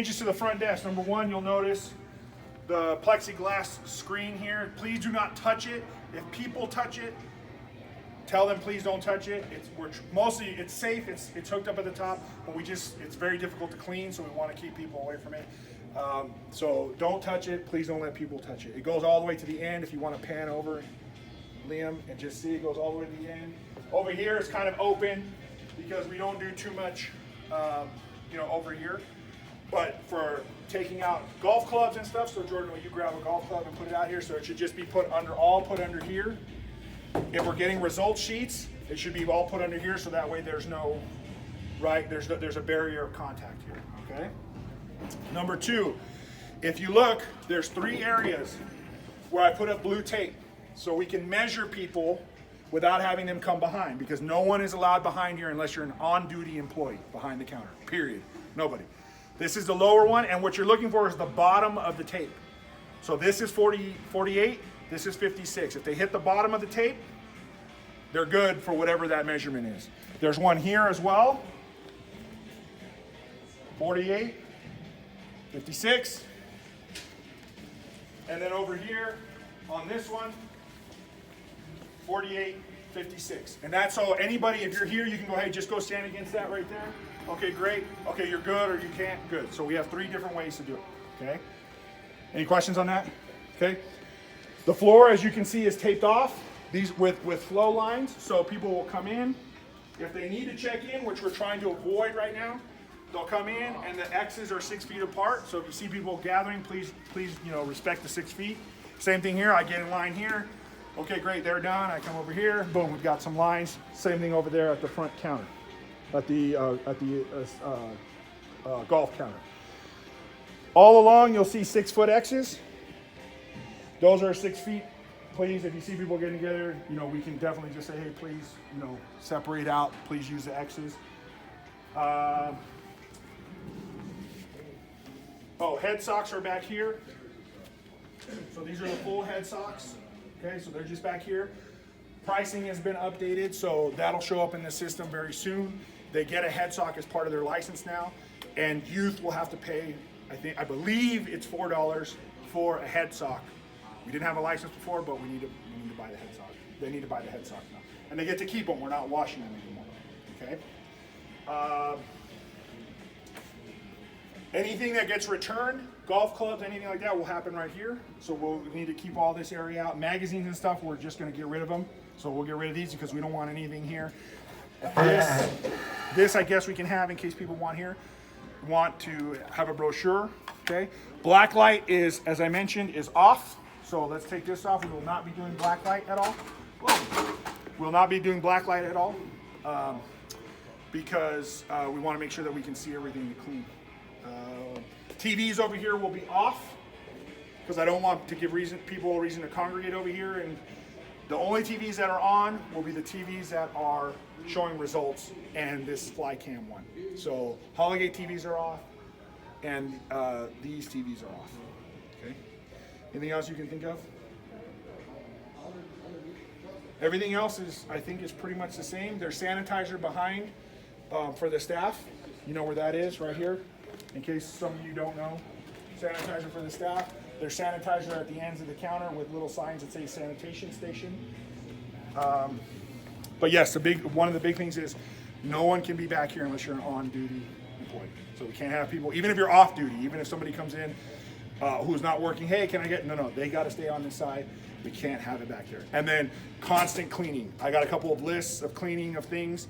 Changes to the front desk. Number one, you'll notice the plexiglass screen here. Please do not touch it. If people touch it, tell them please don't touch it. It's safe. It's hooked up at the top, but it's very difficult to clean, so we want to keep people away from it. So don't touch it. Please don't let people touch it. It goes all the way to the end. If you want to pan over, Liam, and just see it goes all the way to the end. Over here it's kind of open because we don't do too much, over here. But for taking out golf clubs and stuff, so Jordan, will you grab a golf club and put it out here? So it should just be put under here. If we're getting results sheets, it should be all put under here, so that way there's a barrier of contact here, okay? Number two, if you look, there's 3 areas where I put up blue tape, so we can measure people without having them come behind, because no one is allowed behind here unless you're an on-duty employee behind the counter, period, nobody. This is the lower one, and what you're looking for is the bottom of the tape. So this is 48, this is 56. If they hit the bottom of the tape, they're good for whatever that measurement is. There's one here as well, 48, 56. And then over here on this one, 48, 56. And that's so anybody, if you're here, you can go ahead, just go stand against that right there. Okay, great. Okay, you're good or you can't, good. So we have 3 different ways to do it, okay? Any questions on that? Okay. The floor, as you can see, is taped off, these with flow lines, so people will come in. If they need to check in, which we're trying to avoid right now, they'll come in and the X's are 6 feet apart. So if you see people gathering, please, respect the 6 feet. Same thing here, I get in line here. Okay, great, they're done. I come over here, boom, we've got some lines. Same thing over there at the front counter, at the golf counter. All along, you'll see 6-foot X's. Those are 6 feet. Please, if you see people getting together, we can definitely just say, hey, please, separate out. Please use the X's. Head socks are back here. So these are the full head socks. Okay, so they're just back here. Pricing has been updated, so that'll show up in the system very soon. They get a head sock as part of their license now, and youth will have to pay, I believe it's $4 for a head sock. We didn't have a license before, but we need to buy the head sock. They need to buy the head sock now. And they get to keep them. We're not washing them anymore, okay? Anything that gets returned, golf clubs, anything like that will happen right here. So we'll need to keep all this area out. Magazines and stuff, we're just gonna get rid of them. So we'll get rid of these because we don't want anything here. This I guess we can have in case people want to have a brochure, okay? Black light is, as I mentioned, is off. So let's take this off. We will not be doing black light at all. We'll not be doing black light at all because we want to make sure that we can see everything clean. TVs over here will be off because I don't want to give people a reason to congregate over here. And the only TVs that are on will be the TVs that are showing results and this Flycam one. So Holligate TVs are off and these TVs are off. Okay. Anything else you can think of? Everything else is pretty much the same. There's sanitizer behind for the staff. You know where that is, right here. In case some of you don't know, sanitizer for the staff. There's sanitizer at the ends of the counter with little signs that say sanitation station. But yes, one of the big things is no one can be back here unless you're an on-duty employee. So we can't have people, even if you're off-duty, even if somebody comes in who's not working, hey, can I get, no, they got to stay on this side. We can't have it back here. And then constant cleaning. I got a couple of lists of cleaning of things.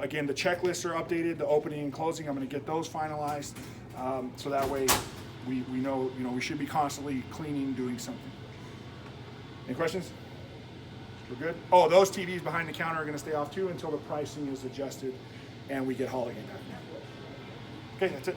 Again, the checklists are updated, the opening and closing. I'm going to get those finalized so that way we know, we should be constantly cleaning, doing something. Any questions? We're good? Oh, those TVs behind the counter are going to stay off too until the pricing is adjusted and we get Holligate back. Okay, that's it.